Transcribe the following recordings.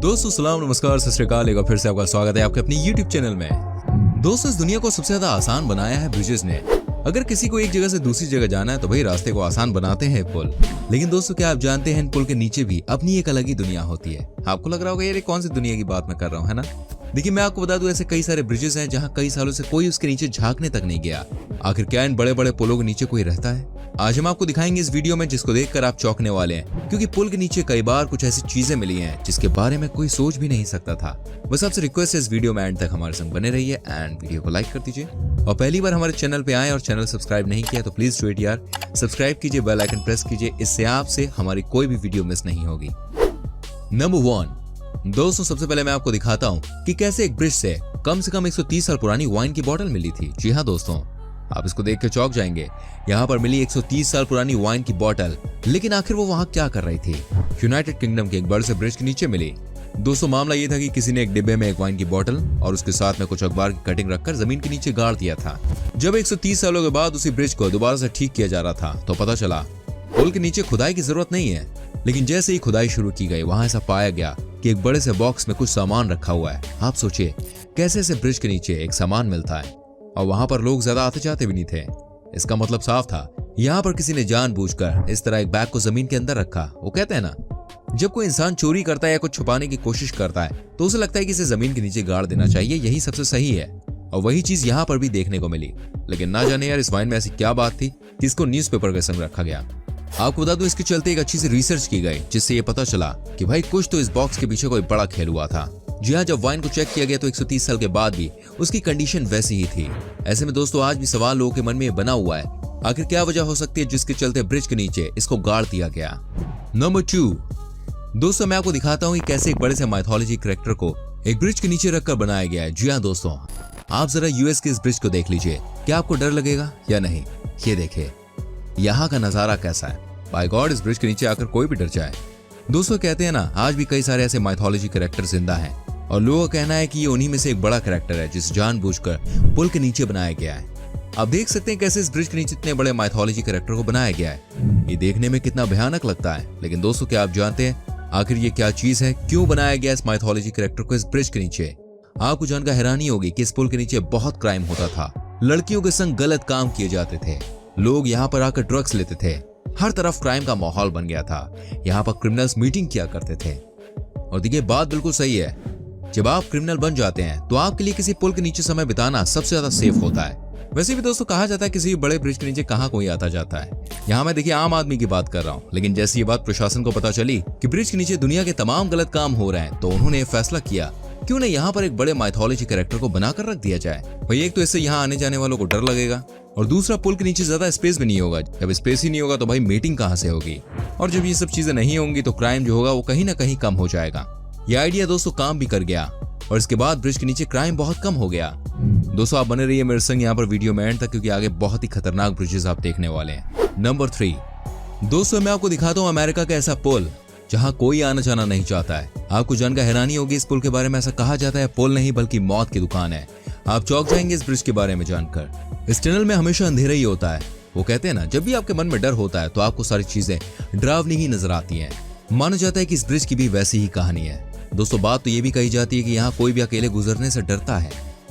दोस्तों सलाम नमस्कार सत श्री अकाल। एक बार फिर से आपका स्वागत है आपके अपनी YouTube चैनल में। दोस्तों इस दुनिया को सबसे ज्यादा आसान बनाया है ब्रिजेस ने। अगर किसी को एक जगह से दूसरी जगह जाना है तो भाई रास्ते को आसान बनाते हैं पुल। लेकिन दोस्तों क्या आप जानते हैं इन पुल के नीचे भी अपनी एक अलग ही दुनिया होती है। आपको लग रहा होगा यार कौन सी दुनिया की बात मैं कर रहा हूँ, है ना? देखिए मैं आपको बता दूं ऐसे कई सारे ब्रिजेस हैं जहां कई सालों से कोई उसके नीचे झांकने तक नहीं गया। आखिर क्या इन बड़े बड़े पुलों के नीचे कोई रहता है? आज हम आपको दिखाएंगे इस वीडियो में, जिसको देखकर आप चौंकने वाले हैं, क्योंकि पुल के नीचे कई बार कुछ ऐसी चीजें मिली हैं जिसके बारे में कोई सोच भी नहीं सकता था। बस आपसे रिक्वेस्ट है इस वीडियो में एंड तक हमारे संग बने रहिए एंड वीडियो को लाइक कर दीजिए। और पहली बार हमारे चैनल पे आए और चैनल सब्सक्राइब नहीं किया तो प्लीज डू इट यार, सब्सक्राइब कीजिए, बेल आइकन प्रेस कीजिए, इससे आपसे हमारी कोई भी वीडियो मिस नहीं होगी। नंबर 1 दोस्तों सबसे पहले मैं आपको दिखाता हूँ कि कैसे एक ब्रिज से कम 130 साल पुरानी वाइन की बोतल मिली थी। जी हाँ दोस्तों, आप इसको देख के चौंक जाएंगे। यहाँ पर मिली 130 साल पुरानी वाइन की बोतल, लेकिन आखिर वो वहाँ क्या कर रही थी? यूनाइटेड किंगडम के एक बड़े से ब्रिज के नीचे मिली। दोस्तों मामला ये था कि किसी ने एक डिब्बे में एक वाइन की बोतल और उसके साथ में कुछ अखबार की कटिंग रखकर जमीन के नीचे गाड़ दिया था। जब 130 सालों के बाद उसी ब्रिज को दोबारा से ठीक किया जा रहा था तो पता चला पुल के नीचे खुदाई की जरूरत नहीं है। लेकिन जैसे ही खुदाई शुरू की गई वहां ऐसा पाया गया कि एक बड़े से बॉक्स में कुछ सामान रखा हुआ है। आप सोचिए कैसे ऐसे ब्रिज के नीचे एक सामान मिलता है और वहां पर लोग ज्यादा आते जाते भी नहीं थे। इसका मतलब साफ था, यहाँ पर किसी ने जानबूझकर इस तरह एक बैग को जमीन के अंदर रखा। वो कहते हैं ना, जब कोई इंसान चोरी करता है या कुछ छुपाने की कोशिश करता है तो उसे लगता है कि इसे जमीन के नीचे गाड़ देना चाहिए, यही सबसे सही है। और वही चीज यहाँ पर भी देखने को मिली। लेकिन ना जाने यार इस वाइन में ऐसी क्या बात थी कि इसको न्यूज़पेपर के संग रखा गया। आपको बता दूं इसके चलते एक अच्छी सी रिसर्च की गई, जिससे ये पता चला कि भाई कुछ तो इस बॉक्स के पीछे कोई बड़ा खेल हुआ था। जी हाँ, जब वाइन को चेक किया गया तो 130 साल के बाद भी उसकी कंडीशन वैसी ही थी। ऐसे में दोस्तों आज भी सवाल लोगों के मन में बना हुआ है, आखिर क्या वजह हो सकती है जिसके चलते ब्रिज के नीचे इसको गाड़ दिया गया। नंबर 2 दोस्तों मैं आपको दिखाता हूँ कि कैसे एक बड़े से माइथोलॉजी कैरेक्टर को एक ब्रिज के नीचे रखकर बनाया गया है। जी हाँ दोस्तों, आप जरा यूएस के इस ब्रिज को देख लीजिए, क्या आपको डर लगेगा या नहीं? ये देखिए यहाँ का नजारा कैसा है। बाय गॉड इस ब्रिज के नीचे आकर कोई भी डर जाए। दोस्तों कहते हैं ना, आज भी कई सारे ऐसे माइथोलॉजी कैरेक्टर जिंदा हैं और लोगों का कहना है कि ये उन्हीं में से एक बड़ा कैरेक्टर है जिसे जानबूझकर पुल के नीचे बनाया गया है। आप देख सकते हैं कैसे इस ब्रिज के नीचे इतने बड़े माइथोलॉजी कैरेक्टर को बनाया गया है। ये देखने में कितना भयानक लगता है, लेकिन दोस्तों क्या आप जानते हैं आखिर ये क्या चीज है, क्यों बनाया गया इस माइथोलॉजी कैरेक्टर को इस ब्रिज के नीचे? आपको जानकर हैरानी होगी कि इस पुल के नीचे बहुत क्राइम होता था। लड़कियों के संग गलत काम किए जाते थे, लोग यहाँ पर आकर ड्रग्स लेते थे, हर तरफ क्राइम का माहौल बन गया था। यहाँ पर क्रिमिनल्स मीटिंग किया करते थे। और देखिए बात बिल्कुल सही है, जब आप क्रिमिनल बन जाते हैं तो आपके लिए किसी पुल के नीचे समय बिताना सबसे ज्यादा सेफ होता है। वैसे भी दोस्तों कहा जाता है किसी बड़े ब्रिज के नीचे कहाँ कोई आता जाता है। यहाँ मैं देखिए आम आदमी की बात कर रहा हूँ, लेकिन जैसे ये बात प्रशासन को पता चली कि ब्रिज के नीचे दुनिया के तमाम गलत काम हो रहे हैं तो उन्होंने ये फैसला किया क्यों न यहाँ पर एक बड़े माइथोलॉजी कैरेक्टर को बनाकर रख दिया जाए। भाई एक तो इससे यहाँ आने जाने वालों को डर लगेगा और दूसरा पुल के नीचे ज्यादा स्पेस भी नहीं होगा। जब स्पेस ही नहीं होगा तो भाई मीटिंग कहाँ से होगी, और जब ये सब चीजें नहीं होंगी तो क्राइम जो होगा वो कहीं ना कहीं कम हो जाएगा। ये आइडिया दोस्तों काम भी कर गया और इसके बाद ब्रिज के नीचे क्राइम बहुत कम हो गया। दोस्तों आप बने रहिए मेरे संग यहाँ पर वीडियो में एंड तक, क्योंकि आगे बहुत ही खतरनाक ब्रिजेस आप देखने वाले हैं। नंबर 3 दोस्तों मैं आपको दिखाता हूँ अमेरिका का ऐसा पुल जहाँ कोई आना जाना नहीं चाहता है। आपको जानकर हैरानी होगी इस पुल के बारे में। ऐसा कहा जाता है पुल नहीं बल्कि मौत की दुकान है। आप चौंक जाएंगे इस ब्रिज के बारे में जानकर। इस टनल में हमेशा अंधेरा ही होता है। वो कहते हैं ना, जब भी आपके मन में डर होता है तो आपको सारी चीजें डरावनी ही नजर आती हैं। माना जाता है कि इस ब्रिज की भी वैसी ही कहानी है। दोस्तों बात तो ये भी कही जाती है कि यहाँ कोई भी अकेले गुजरने से डरता है।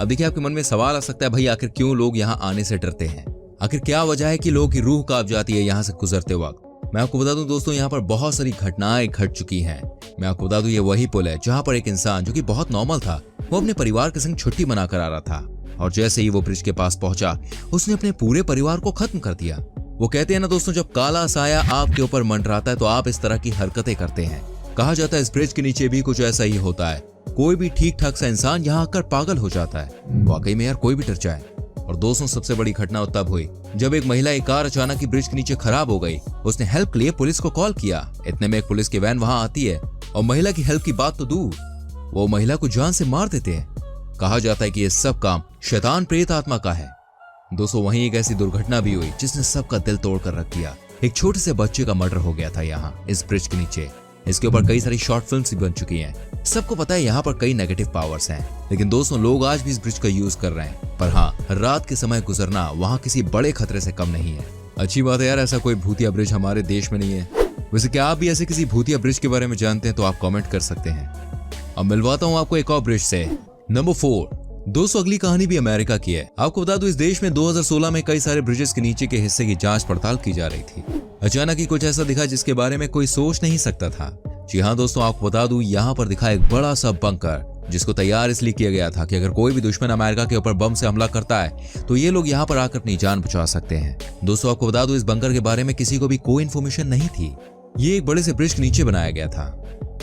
अब देखिए आपके मन में सवाल आ सकता है, भाई आखिर क्यों लोग यहाँ आने से डरते हैं? आखिर क्या वजह है कि लोगों की रूह कांप जाती है यहाँ से गुजरते वक्त? मैं आपको बता दूं दोस्तों यहाँ पर बहुत सारी घटनाएं घट चुकी हैं। मैं आपको बता दूं ये वही पुल है जहाँ पर एक इंसान जो कि बहुत नॉर्मल था, वो अपने परिवार के संग छुट्टी मनाकर आ रहा था और जैसे ही वो ब्रिज के पास पहुंचा उसने अपने पूरे परिवार को खत्म कर दिया। वो कहते हैं ना दोस्तों, जब काला साया आपके ऊपर मंडराता है तो आप इस तरह की हरकतें करते हैं। कहा जाता है इस ब्रिज के नीचे भी कुछ ऐसा ही होता है। कोई भी ठीक ठाक सा इंसान यहाँ आकर पागल हो जाता है। वाकई में यार कोई भी डर जाए। और दोस्तों सबसे बड़ी घटना तब हुई जब एक महिला एक कार अचानक ही ब्रिज के नीचे खराब हो गई। उसने हेल्प के लिए पुलिस को कॉल किया। इतने में एक पुलिस की वैन वहां आती है और महिला की हेल्प की बात तो दूर, वो महिला को जान से मार देते हैं। कहा जाता है कि ये सब काम शैतान प्रेत आत्मा का है। दोस्तों वहीं एक ऐसी दुर्घटना भी हुई जिसने सबका दिल तोड़ कर रख दिया। एक छोटे से बच्चे का मर्डर हो गया था यहाँ इस ब्रिज के नीचे। इसके ऊपर कई सारी शॉर्ट फिल्म्स भी बन चुकी हैं। सबको पता है यहाँ पर कई नेगेटिव पावर्स हैं, लेकिन दोस्तों लोग आज भी इस ब्रिज का यूज कर रहे हैं। पर हाँ, रात के समय गुजरना वहाँ किसी बड़े खतरे से कम नहीं है। अच्छी बात है यार, ऐसा कोई भूतिया ब्रिज हमारे देश में नहीं है। वैसे क्या आप भी ऐसे किसी भूतिया ब्रिज के बारे में जानते हैं तो आप कमेंट कर सकते हैं। अब मिलवाता हूँ आपको एक और ब्रिज से। नंबर 4। दोस्तों अगली कहानी भी अमेरिका की है। आपको बता दूं इस देश में 2016 में कई सारे ब्रिजेस के नीचे के हिस्से की जांच पड़ताल की जा रही थी। अचानक ही कुछ ऐसा दिखा जिसके बारे में कोई सोच नहीं सकता था। जी हाँ दोस्तों, आपको बता दूं यहाँ पर दिखा एक बड़ा सा बंकर, जिसको तैयार इसलिए किया गया था कि अगर कोई भी दुश्मन अमेरिका के ऊपर बम से हमला करता है तो ये लोग यहाँ पर आकर अपनी जान बचा सकते हैं। दोस्तों आपको बता दूं इस बंकर के बारे में किसी को भी कोई इन्फॉर्मेशन नहीं थी। ये एक बड़े से ब्रिज के नीचे बनाया गया था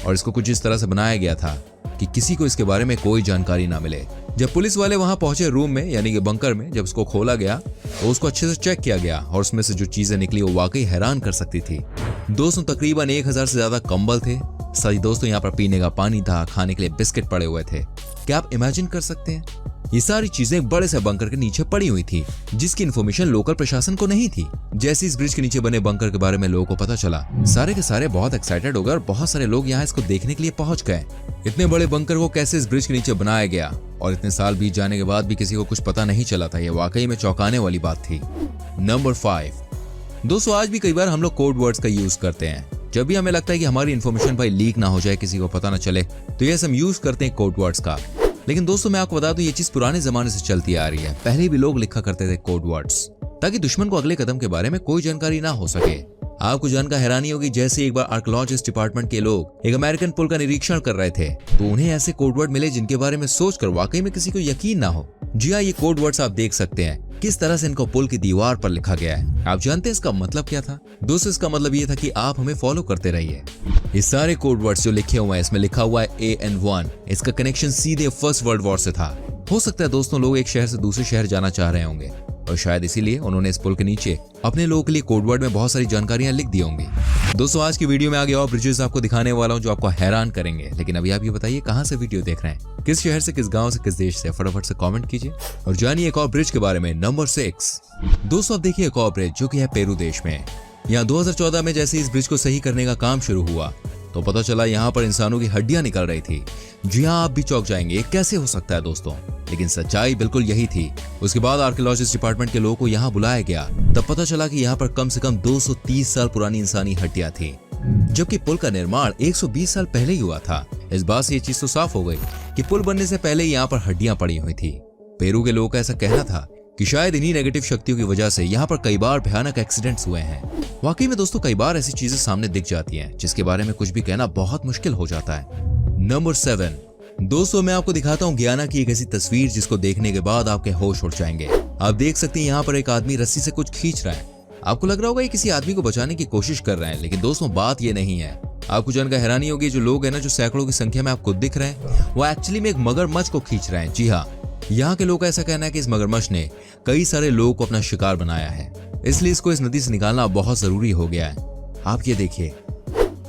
और इसको कुछ इस तरह से बनाया गया था कि किसी को इसके बारे में कोई जानकारी ना मिले। जब पुलिस वाले वहां पहुंचे रूम में यानी कि बंकर में, जब उसको खोला गया तो उसको अच्छे से चेक किया गया और उसमें से जो चीजें निकली वो वाकई हैरान कर सकती थी। दोस्तों तकरीबन 1000 से ज्यादा कंबल थे। सही दोस्तों, यहाँ पर पीने का पानी था, खाने के लिए बिस्किट पड़े हुए थे। क्या आप इमेजिन कर सकते हैं? ये सारी चीजें एक बड़े से बंकर के नीचे पड़ी हुई थी जिसकी इन्फॉर्मेशन लोकल प्रशासन को नहीं थी। जैसे इस ब्रिज के नीचे बने बंकर के बारे में लोगों को पता चला, सारे के सारे बहुत एक्साइटेड हो गए और बहुत सारे लोग यहाँ इसको देखने के लिए पहुंच गए। इतने बड़े बंकर को कैसे इस ब्रिज के नीचे बनाया गया और इतने साल बीत जाने के बाद भी किसी को कुछ पता नहीं चला था, ये वाकई में चौंकाने वाली बात थी। नंबर 5। दोस्तों आज भी कई बार हम लोग कोड वर्ड्स का यूज करते हैं। जब भी हमें लगता है कि हमारी इन्फॉर्मेशन भाई लीक ना हो जाए, किसी को पता ना चले, तो ये हम यूज करते हैं कोड वर्ड्स का। लेकिन दोस्तों मैं आपको बता दूं ये चीज पुराने जमाने से चलती आ रही है। पहले भी लोग लिखा करते थे कोड वर्ड्स ताकि दुश्मन को अगले कदम के बारे में कोई जानकारी ना हो सके। आपको जानकर हैरानी होगी, जैसे एक बार आर्कियोलॉजिस्ट डिपार्टमेंट के लोग एक अमेरिकन पुल का निरीक्षण कर रहे थे तो उन्हें ऐसे कोड वर्ड मिले जिनके बारे में सोचकर वाकई में किसी को यकीन ना हो। जी हाँ, ये कोड वर्ड्स आप देख सकते हैं किस तरह से इनको पुल की दीवार पर लिखा गया है। आप जानते हैं इसका मतलब क्या था? दोस्तों इसका मतलब ये था कि आप हमें फॉलो करते रहिए। ये सारे कोड वर्ड्स जो लिखे हुए हैं, इसमें लिखा हुआ है AN1। इसका कनेक्शन सीधे फर्स्ट वर्ल्ड वॉर से था। हो सकता है दोस्तों लोग एक शहर से दूसरे शहर जाना चाह रहे होंगे और शायद इसीलिए उन्होंने इस पुल के नीचे अपने लोगों के लिए कोड वर्ड में बहुत सारी जानकारियां लिख दी होंगी। दोस्तों आज की वीडियो में आगे और ब्रिजेस आपको दिखाने वाला हूं जो आपको हैरान करेंगे। लेकिन अभी आप ये बताइए कहां से वीडियो देख रहे हैं, किस शहर से, किस गांव से, किस देश से? फटाफट से कमेंट कीजिए और जानिए एक और ब्रिज के बारे में। नंबर 6। दोस्तों अब देखिए एक और ब्रिज जो कि है पेरू देश में। यहाँ 2014 में जैसे इस ब्रिज को सही करने का काम शुरू हुआ तो पता चला यहाँ पर इंसानों की हड्डियां निकल रही थी। जी हाँ, आप भी चौंक जाएंगे, ये कैसे हो सकता है दोस्तों, लेकिन सच्चाई बिल्कुल यही थी। उसके बाद आर्कियोलॉजिस्ट डिपार्टमेंट के लोगों को यहाँ बुलाया गया, तब पता चला कि यहाँ पर कम से कम 230 साल पुरानी इंसानी हड्डियां थी, जबकि पुल का निर्माण 120 साल पहले ही हुआ था। इस बात से ये चीज तो साफ हो गई कि पुल बनने से पहले यहाँ पर हड्डियां पड़ी हुई थी। पेरू के लोगों का ऐसा कहना था कि शायद इन्हीं नेगेटिव शक्तियों की वजह से यहाँ पर कई बार भयानक एक्सीडेंट्स हुए हैं। वाकई में दोस्तों कई बार ऐसी चीजें सामने दिख जाती हैं जिसके बारे में कुछ भी कहना बहुत मुश्किल हो जाता है। नंबर 7। दोस्तों मैं आपको दिखाता हूँ गयाना की एक ऐसी तस्वीर जिसको देखने के बाद आपके होश उड़ जाएंगे। आप देख सकते हैं यहाँ पर एक आदमी रस्सी से कुछ खींच रहा है। आपको लग रहा होगा ये किसी आदमी को बचाने की कोशिश कर रहे हैं, लेकिन दोस्तों बात ये नहीं है। आपको जानकर हैरानी होगी, जो लोग हैं ना, जो सैकड़ों की संख्या में आपको दिख रहे हैं, वो एक्चुअली में एक मगरमच्छ को खींच रहे हैं। जी हाँ, यहाँ के लोगों का ऐसा कहना है कि इस मगरमच्छ ने कई सारे लोगों को अपना शिकार बनाया है, इसलिए इसको इस नदी से निकालना बहुत जरूरी हो गया है। आप ये देखिए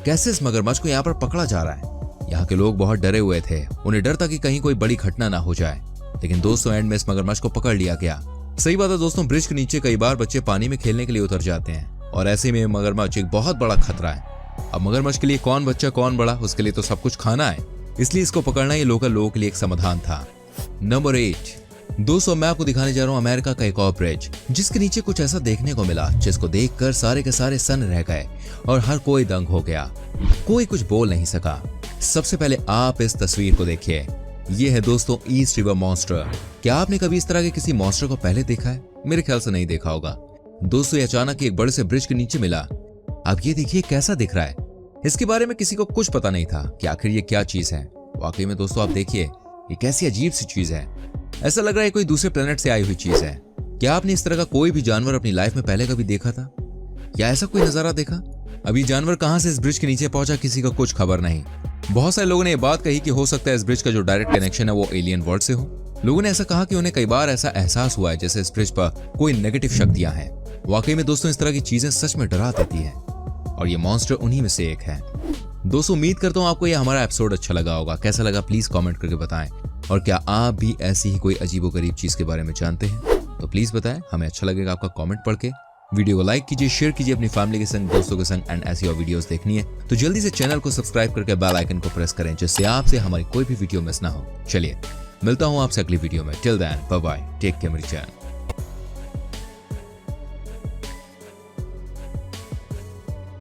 कैसे इस मगरमच्छ को यहाँ पर पकड़ा जा रहा है। यहाँ के लोग बहुत डरे हुए थे, उन्हें डर था कि कहीं कोई बड़ी घटना ना हो जाए, लेकिन दोस्तों एंड में इस मगरमच्छ को पकड़ लिया गया। सही बात है दोस्तों, ब्रिज के नीचे कई बार बच्चे पानी में खेलने के लिए उतर जाते हैं और ऐसे में मगरमच्छ एक बहुत बड़ा खतरा है। अब मगरमच्छ के लिए कौन बच्चा कौन बड़ा, उसके लिए तो सब कुछ खाना है, इसलिए इसको पकड़ना ये लोकल लोगों के लिए एक समाधान था। नंबर 8। दोस्तों मैं आपको दिखाने जा रहा हूँ अमेरिका का एक और ब्रिज जिसके नीचे कुछ ऐसा देखने को मिला जिसको देखकर सारे के सारे सन्न रह गए और हर कोई दंग हो गया, कोई कुछ बोल नहीं सका। सबसे पहले आप इस तस्वीर को देखिए, ये है दोस्तों ईस्ट रिवर मॉन्स्टर। क्या आपने कभी इस तरह के किसी मॉन्स्टर को पहले देखा है? मेरे ख्याल से नहीं देखा होगा। दोस्तों ये अचानक एक बड़े से ब्रिज के नीचे मिला। अब ये देखिए कैसा दिख रहा है। इसके बारे में किसी को कुछ पता नहीं था कि आखिर ये क्या चीज है। वाकई में दोस्तों आप देखिए ये कैसी अजीब सी चीज है, ऐसा लग रहा है कोई दूसरे प्लेनेट से आई हुई चीज है। क्या आपने इस तरह का कोई भी जानवर अपनी लाइफ में पहले कभी देखा था या ऐसा कोई नजारा देखा? अभी जानवर कहां से इस ब्रिज के नीचे पहुंचा किसी को कुछ खबर नहीं। बहुत सारे लोगों ने यह बात कही कि हो सकता है इस ब्रिज का जो डायरेक्ट कनेक्शन है वो एलियन वर्ल्ड से हो। लोगों ने ऐसा कहा कि उन्हें कई बार ऐसा एहसास हुआ है जैसे इस ब्रिज पर कोई नेगेटिव शक्तियां हैं। वाकई में दोस्तों इस तरह की चीजें सच में डरा देती हैं और ये मॉन्स्टर उन्हीं में से एक है। दोस्तों उम्मीद करता हूँ आपको ये हमारा एपिसोड अच्छा लगा होगा। कैसा लगा प्लीज कमेंट करके बताएं, और क्या आप भी ऐसी ही कोई अजीबोगरीब चीज के बारे में जानते हैं तो प्लीज बताएं, हमें अच्छा लगेगा आपका कमेंट पढ़ के। वीडियो को लाइक कीजिए, शेयर कीजिए अपनी फैमिली के संग, दोस्तों के संग, एंड ऐसी और वीडियोस देखनी है तो जल्दी से चैनल को सब्सक्राइब करके बेल आइकन को प्रेस करें जिससे आपसे हमारी कोई भी वीडियो मिस ना हो। चलिए मिलता हूँ आपसे अगली वीडियो में। Till then bye bye, take care मेरी चैनल।